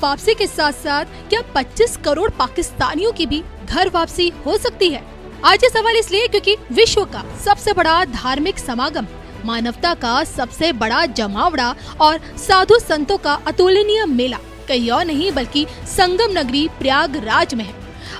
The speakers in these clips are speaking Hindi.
वापसी के साथ साथ क्या 25 करोड़ पाकिस्तानियों की भी घर वापसी हो सकती है? आज ये सवाल इसलिए क्योंकि विश्व का सबसे बड़ा धार्मिक समागम, मानवता का सबसे बड़ा जमावड़ा और साधु संतों का अतुलनीय मेला कहीं और नहीं बल्कि संगम नगरी प्रयागराज में है।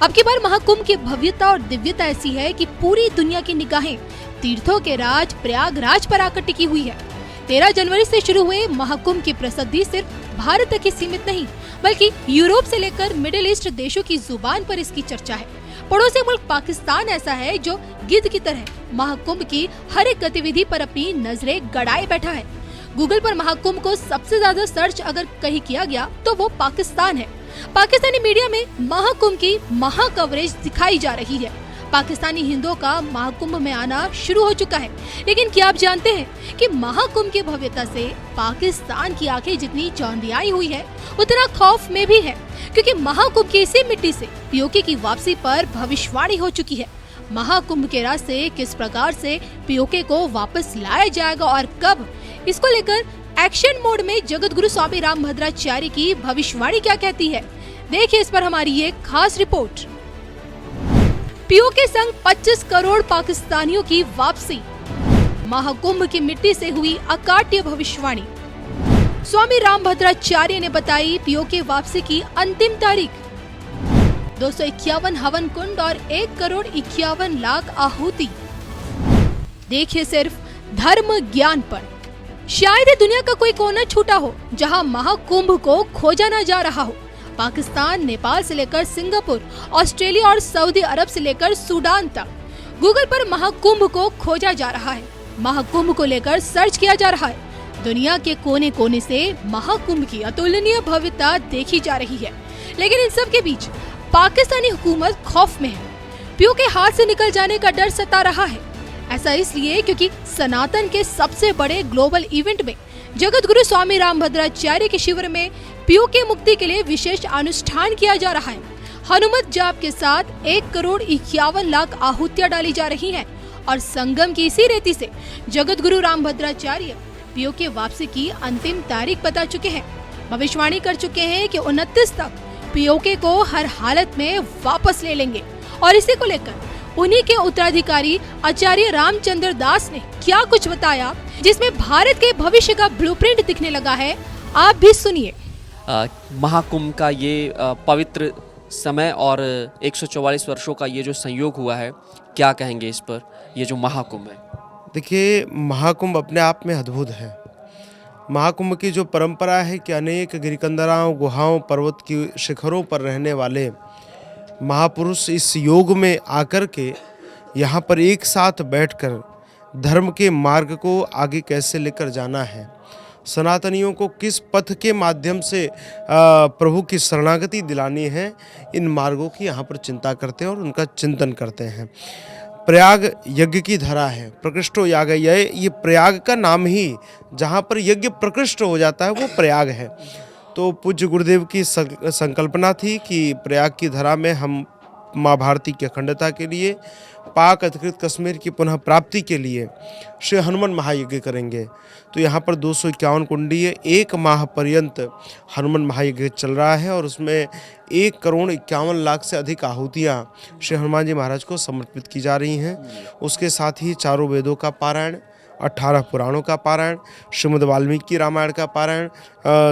अब की बार महाकुंभ की भव्यता और दिव्यता ऐसी है कि पूरी दुनिया की निगाहें तीर्थों के राज प्रयागराज पर आकर टिकी हुई है। 13 जनवरी से शुरू हुए महाकुंभ की प्रसिद्धि सिर्फ भारत तक ही सीमित नहीं बल्कि यूरोप से लेकर मिडिल ईस्ट देशों की जुबान पर इसकी चर्चा है। पड़ोसी मुल्क पाकिस्तान ऐसा है जो गिद्ध की तरह महाकुंभ की हर एक गतिविधि पर अपनी नजरें गड़ाए बैठा है। गूगल पर महाकुंभ को सबसे ज्यादा सर्च अगर कहीं किया गया तो वो पाकिस्तान है। पाकिस्तानी मीडिया में महाकुंभ की महा कवरेज दिखाई जा रही है। पाकिस्तानी हिंदुओं का महाकुंभ में आना शुरू हो चुका है। लेकिन क्या आप जानते हैं कि महाकुंभ की भव्यता से पाकिस्तान की आंखें जितनी चौंधियाई हुई है उतना खौफ में भी है, क्योंकि महाकुंभ की इसी मिट्टी से पीओके की वापसी पर भविष्यवाणी हो चुकी है। महाकुंभ के रास्ते किस प्रकार से पीओके को वापस लाया जाएगा और कब, इसको लेकर एक्शन मोड में जगत गुरु स्वामी रामभद्राचार्य की भविष्यवाणी क्या कहती है, देखिए इस पर हमारी एक खास रिपोर्ट। पीओके संग 25 करोड़ पाकिस्तानियों की वापसी, महाकुंभ की मिट्टी से हुई अकाट्य भविष्यवाणी। स्वामी रामभद्राचार्य ने बताई पीओके वापसी की अंतिम तारीख। 251 हवन कुंड और 1 करोड़ 51 लाख आहुति। देखिए सिर्फ धर्म ज्ञान पर। शायद दुनिया का कोई कोना छूटा हो जहां महाकुंभ को खोजा न जा रहा हो। पाकिस्तान, नेपाल से लेकर सिंगापुर, ऑस्ट्रेलिया और सऊदी अरब से लेकर सूडान तक गूगल पर महाकुंभ को खोजा जा रहा है। महाकुंभ को लेकर सर्च किया जा रहा है। दुनिया के कोने कोने से महाकुंभ की अतुलनीय भव्यता देखी जा रही है। लेकिन इन सब के बीच पाकिस्तानी हुकूमत खौफ में है। पीओके हाथ से निकल जाने का डर सता रहा है। ऐसा इसलिए क्योंकि सनातन के सबसे बड़े ग्लोबल इवेंट में जगत गुरु स्वामी रामभद्राचार्य के शिविर में पीओके मुक्ति के लिए विशेष अनुष्ठान किया जा रहा है। हनुमत जाप के साथ 1 करोड़ 51 लाख आहुतियां डाली जा रही हैं और संगम की इसी रेती से जगत गुरु रामभद्राचार्य पीओके वापसी की अंतिम तारीख बता चुके हैं। भविष्यवाणी कर चुके हैं कि 29 तक पीओके को हर हालत में वापस ले लेंगे। और इसी को लेकर उन्हीं के उत्तराधिकारी आचार्य रामचंद्र दास ने क्या कुछ बताया, जिसमें भारत के भविष्य का ब्लूप्रिंट दिखने लगा है। आप भी सुनिए। महाकुंभ का ये पवित्र समय और 144 वर्षों का ये जो संयोग हुआ है, क्या कहेंगे इस पर, ये जो महाकुंभ है? देखिए, महाकुंभ अपने आप में अद्भुत है। महाकुंभ की जो परंपरा है कि अनेक गिरिकंदराओं, गुहाओं, पर्वत की शिखरों पर रहने वाले महापुरुष इस योग में आकर के यहाँ पर एक साथ बैठकर धर्म के मार्ग को आगे कैसे लेकर जाना है, सनातनियों को किस पथ के माध्यम से प्रभु की शरणागति दिलानी है, इन मार्गों की यहाँ पर चिंता करते हैं और उनका चिंतन करते हैं। प्रयाग यज्ञ की धरा है, प्रकृष्टो याग, ये प्रयाग का नाम ही जहाँ पर यज्ञ प्रकृष्ट हो जाता है वो प्रयाग है। तो पूज्य गुरुदेव की संकल्पना थी कि प्रयाग की धरा में हम माँ भारती की अखंडता के लिए, पाक अधिकृत कश्मीर की पुनः प्राप्ति के लिए श्री हनुमान महायज्ञ करेंगे। तो यहाँ पर 251 कुंडीय 1 माह पर्यंत हनुमान महायज्ञ चल रहा है और उसमें 1 करोड़ 51 लाख से अधिक आहुतियाँ श्री हनुमान जी महाराज को समर्पित की जा रही हैं। उसके साथ ही चारों वेदों का पारायण, 18 पुराणों का पारायण, श्रीमद् वाल्मीकि रामायण का पारायण,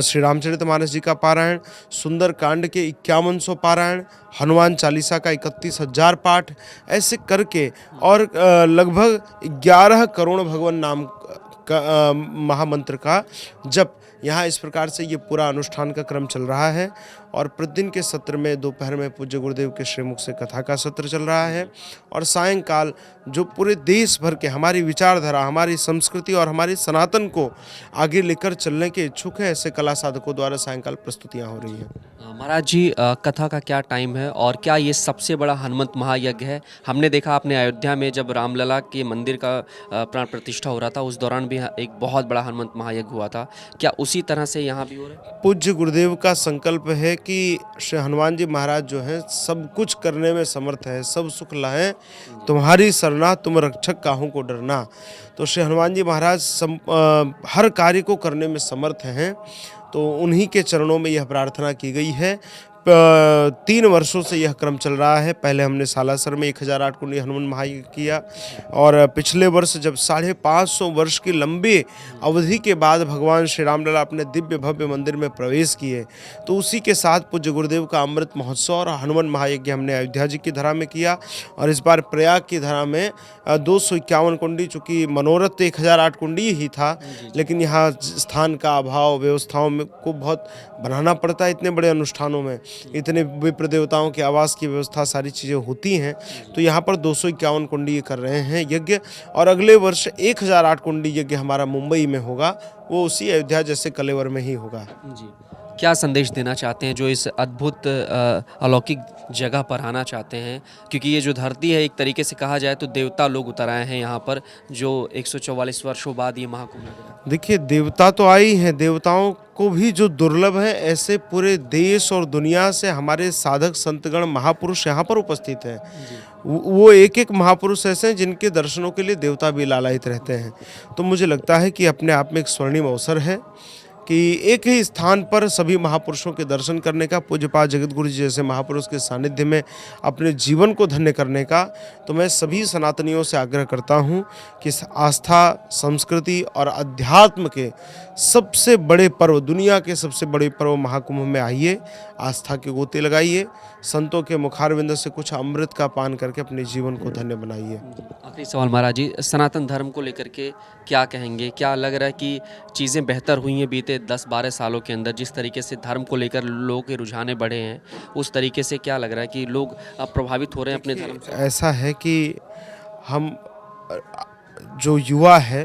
श्री रामचरितमानस जी का पारायण, सुंदर कांड के 5100 पारायण, हनुमान चालीसा का 31,000 पाठ, ऐसे करके और लगभग 11 करोड़ भगवान नाम का महामंत्र का जप, यहाँ इस प्रकार से ये पूरा अनुष्ठान का क्रम चल रहा है। और प्रतिदिन के सत्र में दोपहर में पूज्य गुरुदेव के श्रीमुख से कथा का सत्र चल रहा है और सायंकाल जो पूरे देश भर के हमारी विचारधारा, हमारी संस्कृति और हमारी सनातन को आगे लेकर चलने के इच्छुक है, ऐसे कला साधकों द्वारा सायंकाल प्रस्तुतियाँ हो रही हैं। महाराज जी, कथा का क्या टाइम है और क्या ये सबसे बड़ा हनुमत महायज्ञ है? हमने देखा आपने अयोध्या में जब रामलला के मंदिर का प्राण प्रतिष्ठा हो रहा था, उस दौरान भी एक बहुत बड़ा हनुमत महायज्ञ हुआ था, क्या उसी तरह से यहाँ भी हो रहा है? पूज्य गुरुदेव का संकल्प है कि श्री हनुमान जी महाराज जो हैं सब कुछ करने में समर्थ है, सब सुख लाएं तुम्हारी सरना, तुम रक्षक काहू को डरना। तो श्री हनुमान जी महाराज हर कार्य को करने में समर्थ हैं। तो तो उन्हीं के चरणों में यह प्रार्थना की गई है। 3 वर्षों से यह क्रम चल रहा है। पहले हमने सालासर में 1008 कुंडी हनुमान महायज्ञ किया और पिछले वर्ष जब 550 वर्ष की लंबी अवधि के बाद भगवान श्री रामलला अपने दिव्य भव्य मंदिर में प्रवेश किए, तो उसी के साथ पूज्य गुरुदेव का अमृत महोत्सव और हनुमान महायज्ञ हमने अयोध्या जी की धरा में किया। और इस बार प्रयाग की धरा में 251 कुंडी, चूँकि मनोरथ 1008 कुंडी ही था, लेकिन यहाँ स्थान का अभाव, व्यवस्थाओं में को बहुत बनाना पड़ता है। इतने बड़े अनुष्ठानों में इतने विप्र देवताओं के आवास की व्यवस्था, सारी चीज़ें होती हैं, तो यहाँ पर 251 कुंडी कर रहे हैं यज्ञ। और अगले वर्ष 1008 कुंडी यज्ञ हमारा मुंबई में होगा, वो उसी अयोध्या जैसे कलेवर में ही होगा। जी, क्या संदेश देना चाहते हैं जो इस अद्भुत अलौकिक जगह पर आना चाहते हैं? क्योंकि ये जो धरती है, एक तरीके से कहा जाए तो देवता लोग उतर आए हैं यहाँ पर, जो 144 वर्षों बाद ये महाकुंभ लगा। देखिए, देवता तो आई हैं, देवताओं को भी जो दुर्लभ है, ऐसे पूरे देश और दुनिया से हमारे साधक संतगण महापुरुष यहाँ पर उपस्थित हैं। वो एक एक महापुरुष ऐसे हैं जिनके दर्शनों के लिए देवता भी लालायित रहते हैं। तो मुझे लगता है कि अपने आप में एक स्वर्णिम अवसर है कि एक ही स्थान पर सभी महापुरुषों के दर्शन करने का, पूज्यपाद जगतगुरु जी जैसे महापुरुष के सानिध्य में अपने जीवन को धन्य करने का। तो मैं सभी सनातनियों से आग्रह करता हूं कि आस्था, संस्कृति और अध्यात्म के सबसे बड़े पर्व, दुनिया के सबसे बड़े पर्व महाकुंभ में आइए, आस्था के गोते लगाइए, संतों के मुखारविंद से कुछ अमृत का पान करके अपने जीवन को धन्य बनाइए। आखिरी सवाल महाराज जी, सनातन धर्म को लेकर के क्या कहेंगे? क्या लग रहा है कि चीज़ें बेहतर हुई हैं बीते 10-12 सालों के अंदर? जिस तरीके से धर्म को लेकर लोगों के रुझाने बढ़े हैं, उस तरीके से क्या लग रहा है कि लोग अब प्रभावित हो रहे हैं अपने धर्म से? ऐसा है कि हम जो युवा है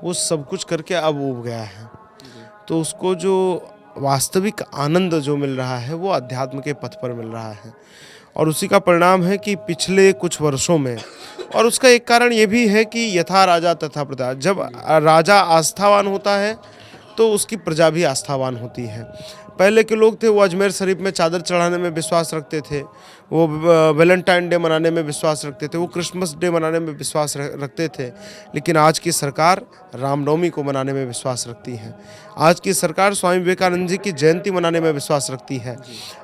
वो सब कुछ करके अब उब गया है, तो उसको जो वास्तविक आनंद जो मिल रहा है वो अध्यात्म के पथ पर मिल रहा है। और उसी का परिणाम है कि पिछले कुछ वर्षों में, और उसका एक कारण ये भी है कि यथा राजा तथा प्रजा, जब राजा आस्थावान होता है तो उसकी प्रजा भी आस्थावान होती है। पहले के लोग थे वो अजमेर शरीफ में चादर चढ़ाने में विश्वास रखते थे, वो वैलेंटाइन डे मनाने में विश्वास रखते थे, वो क्रिसमस डे मनाने में विश्वास रखते थे। लेकिन आज की सरकार रामनवमी को मनाने में विश्वास रखती है। आज की सरकार स्वामी विवेकानंद जी की जयंती मनाने में विश्वास रखती है।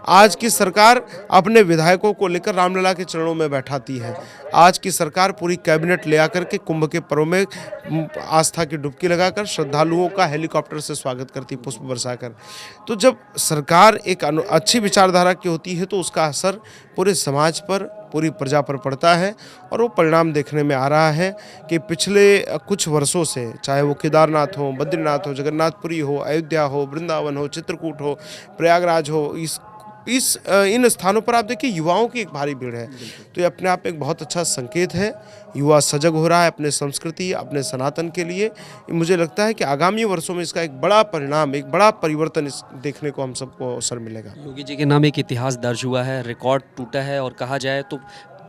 आज की सरकार अपने विधायकों को लेकर रामलला के चरणों में बैठाती है। आज की सरकार पूरी कैबिनेट ले आकर के कुंभ के पर्व में आस्था की डुबकी लगाकर श्रद्धालुओं का हेलीकॉप्टर से स्वागत करती, पुष्प बरसाकर। तो जब सरकार एक अच्छी विचारधारा की होती है तो उसका असर पूरे समाज पर, पूरी प्रजा पर पड़ता है। और वो परिणाम देखने में आ रहा है कि पिछले कुछ वर्षों से, चाहे वो केदारनाथ हो, बद्रीनाथ हो, जगन्नाथपुरी हो, अयोध्या हो, वृंदावन हो, चित्रकूट हो, प्रयागराज हो, इन स्थानों पर आप देखिए युवाओं की एक भारी भीड़ है। तो ये अपने आप में एक बहुत अच्छा संकेत है। युवा सजग हो रहा है अपने संस्कृति, अपने सनातन के लिए। मुझे लगता है कि आगामी वर्षों में इसका एक बड़ा परिणाम, एक बड़ा परिवर्तन देखने को हम सबको अवसर मिलेगा। योगी जी के नाम एक इतिहास दर्ज हुआ है, रिकॉर्ड टूटा है, और कहा जाए तो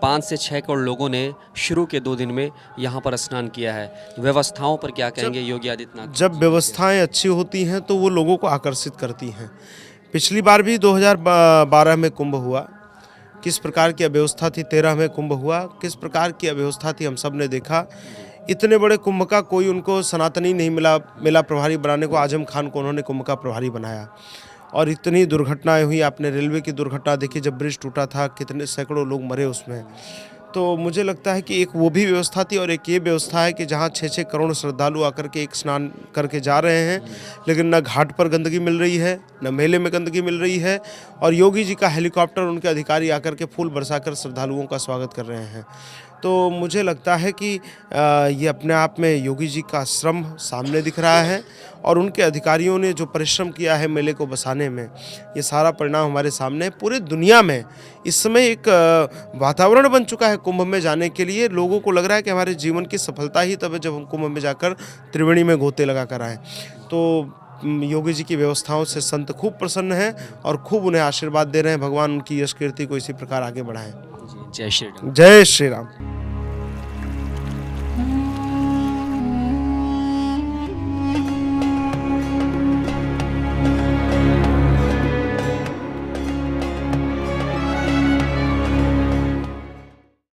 5 से 6 करोड़ लोगों ने शुरू के 2 दिन में यहाँ पर स्नान किया है। व्यवस्थाओं पर क्या कहेंगे योगी आदित्यनाथ? जब व्यवस्थाएं अच्छी होती हैं तो वो लोगों को आकर्षित करती हैं। पिछली बार भी 2012 में कुंभ हुआ, किस प्रकार की अव्यवस्था थी। 13 में कुंभ हुआ, किस प्रकार की अव्यवस्था थी हम सब ने देखा। इतने बड़े कुंभ का कोई उनको सनातनी नहीं मिला, मेला प्रभारी बनाने को। आजम खान को उन्होंने कुंभ का प्रभारी बनाया। और इतनी दुर्घटनाएं हुई, आपने रेलवे की दुर्घटना देखी, जब ब्रिज टूटा था, कितने सैकड़ों लोग मरे उसमें। तो मुझे लगता है कि एक वो भी व्यवस्था थी और एक ये व्यवस्था है कि जहाँ 6-6 करोड़ श्रद्धालु आकर के एक स्नान करके जा रहे हैं, लेकिन न घाट पर गंदगी मिल रही है, न मेले में गंदगी मिल रही है। और योगी जी का हेलीकॉप्टर, उनके अधिकारी आकर के फूल बरसाकर श्रद्धालुओं का स्वागत कर रहे हैं। तो मुझे लगता है कि ये अपने आप में योगी जी का श्रम सामने दिख रहा है, और उनके अधिकारियों ने जो परिश्रम किया है मेले को बसाने में, ये सारा परिणाम हमारे सामने। पूरे दुनिया में इस समय एक वातावरण बन चुका है कुंभ में जाने के लिए। लोगों को लग रहा है कि हमारे जीवन की सफलता ही तब है जब हम कुंभ में जाकर त्रिवेणी में गोते लगा कर आएँ। तो योगी जी की व्यवस्थाओं से संत खूब प्रसन्न हैं और खूब उन्हें आशीर्वाद दे रहे हैं। भगवान उनकी यश कीर्ति को इसी प्रकार आगे बढ़ाएं। जय श्री राम। जय श्री राम।